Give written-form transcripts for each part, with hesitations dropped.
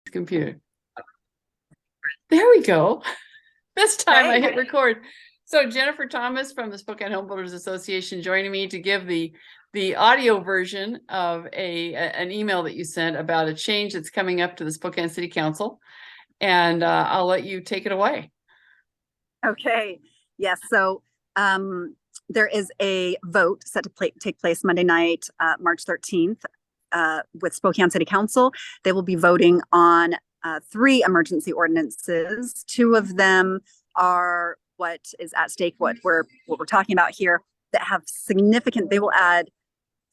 computer. There we go. This time I hit record. So Jennifer Thomas from the Spokane Homebuilders Association joining me to give the audio version of an email that you sent about a change that's coming up to the Spokane City Council. And I'll let you take it away. Okay. Yes. So there is a vote set to take place Monday night, March 13th, with Spokane City Council. They will be voting on 3 emergency ordinances. 2 of them are what is at stake, what we're talking about here, that have they will add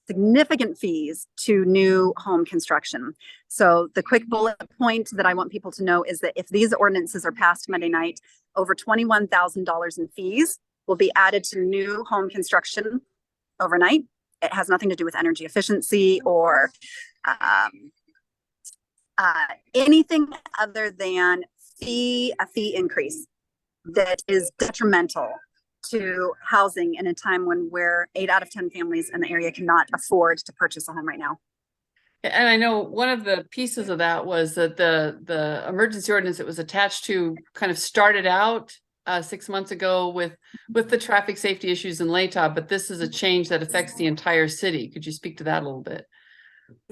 significant fees to new home construction. So the quick bullet point that I want people to know is that if these ordinances are passed Monday night, over $21,000 in fees will be added to new home construction overnight. It has nothing to do with energy efficiency or anything other than a fee increase that is detrimental to housing in a time when 8 out of 10 families in the area cannot afford to purchase a home right now. And I know one of the pieces of that was that the emergency ordinance that was attached to kind of started out 6 months ago with the traffic safety issues in Latah, but this is a change that affects the entire city. Could you speak to that a little bit?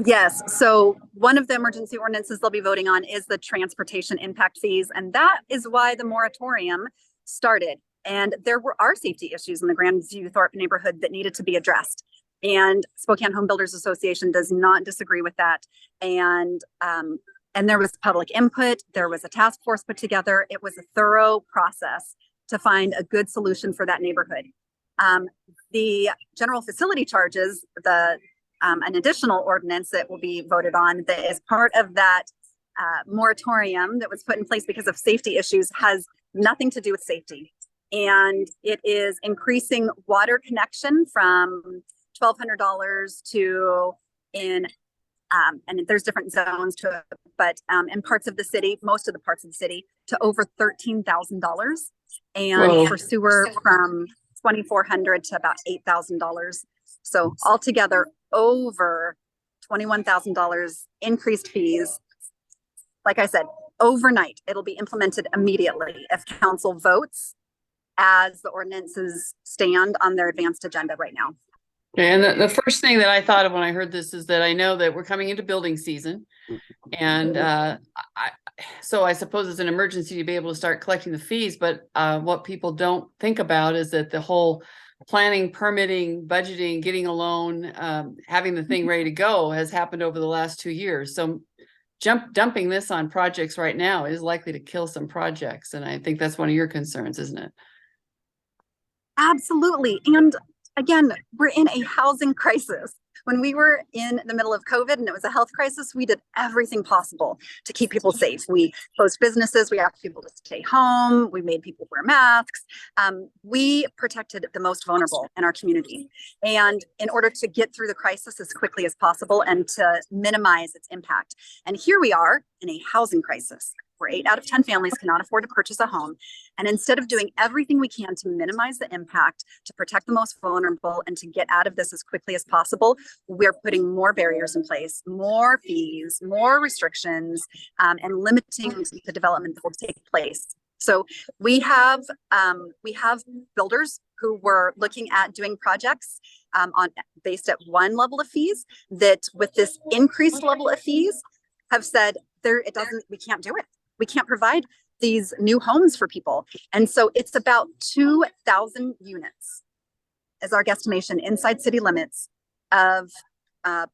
Yes. So one of the emergency ordinances they'll be voting on is the transportation impact fees. And that is why the moratorium started. And there are safety issues in the Grandview Thorpe neighborhood that needed to be addressed. And Spokane Homebuilders Association does not disagree with that. And there was public input. There was a task force put together. It was a thorough process to find a good solution for that neighborhood. The general facility charges, an additional ordinance that will be voted on that is part of that moratorium that was put in place because of safety issues, has nothing to do with safety. And it is increasing water connection from $1,200 to and there's different zones to it, but in parts of the city, most of the parts of the city, to over $13,000, and Whoa. For sewer from $2,400 to about $8,000. So altogether, over $21,000 increased fees. Like I said, overnight, it'll be implemented immediately if council votes as the ordinances stand on their advanced agenda right now. Okay, and the first thing that I thought of when I heard this is that I know that we're coming into building season. And so I suppose it's an emergency to be able to start collecting the fees. But what people don't think about is that the whole planning, permitting, budgeting, getting a loan, having the thing ready to go has happened over the last 2 years. So dumping this on projects right now is likely to kill some projects. And I think that's one of your concerns, isn't it? Absolutely. And again, we're in a housing crisis. When we were in the middle of COVID and it was a health crisis, we did everything possible to keep people safe. We closed businesses. We asked people to stay home. We made people wear masks. We protected the most vulnerable in our community. And in order to get through the crisis as quickly as possible and to minimize its impact. And here we are in a housing crisis, where 8 out of 10 families cannot afford to purchase a home. And instead of doing everything we can to minimize the impact, to protect the most vulnerable, and to get out of this as quickly as possible, we're putting more barriers in place, more fees, more restrictions, and limiting the development that will take place. So we have builders who were looking at doing projects based at one level of fees that, with this increased level of fees, have said we can't do it. We can't provide these new homes for people. And so it's about 2,000 units as our guesstimation inside city limits of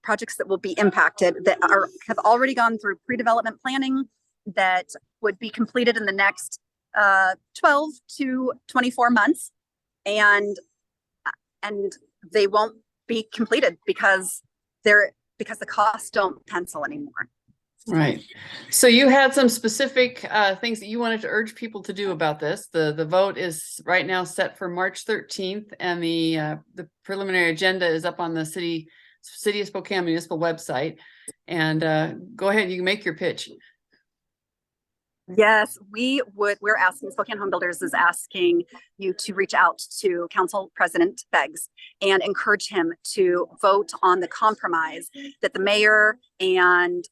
projects that will be impacted, that have already gone through pre-development planning, that would be completed in the next 12 to 24 months. And they won't be completed because the costs don't pencil anymore. Right. So you had some specific things that you wanted to urge people to do about this. The vote is right now set for March 13th, and the preliminary agenda is up on the City of Spokane municipal website. And go ahead, you can make your pitch. Yes, we're asking, Spokane Homebuilders is asking you to reach out to Council President Beggs and encourage him to vote on the compromise that the mayor and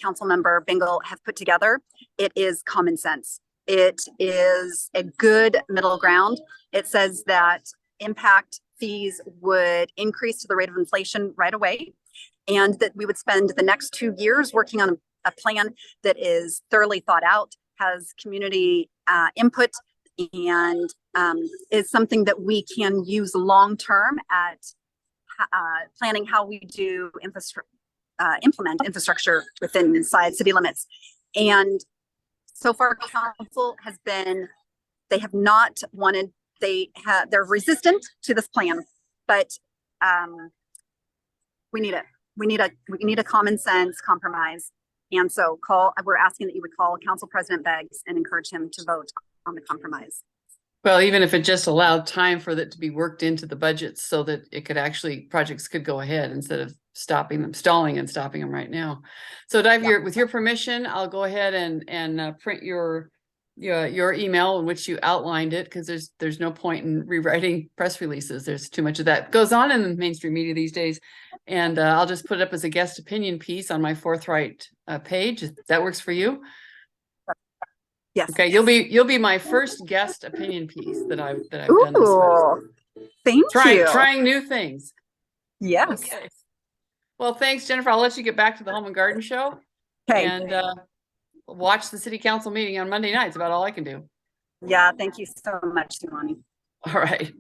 council member Bingle have put together, it is common sense. It is a good middle ground. It says that impact fees would increase to the rate of inflation right away, and that we would spend the next 2 years working on a plan that is thoroughly thought out, has community input, and is something that we can use long term at planning how we do implement infrastructure within inside city limits. And so far, council has been, they have not wanted, they're resistant to this plan, but we need it. We need a common sense compromise. And so we're asking that you would call Council President Beggs and encourage him to vote on the compromise. Well, even if it just allowed time for that to be worked into the budgets so that it could actually, projects could go ahead instead of stalling and stopping them right now. So with your permission, I'll go ahead and print your email in which you outlined it, because there's no point in rewriting press releases. There's too much of that goes on in the mainstream media these days. And I'll just put it up as a guest opinion piece on my Forthright page. If that works for you. Yes. Okay, you'll be my first guest opinion piece that I've done this with. Thank you. Trying new things. Yes. Okay. Well, thanks, Jennifer. I'll let you get back to the Home and Garden Show. Okay. And watch the city council meeting on Monday nights. About all I can do. Yeah. Thank you so much, Simone. All right.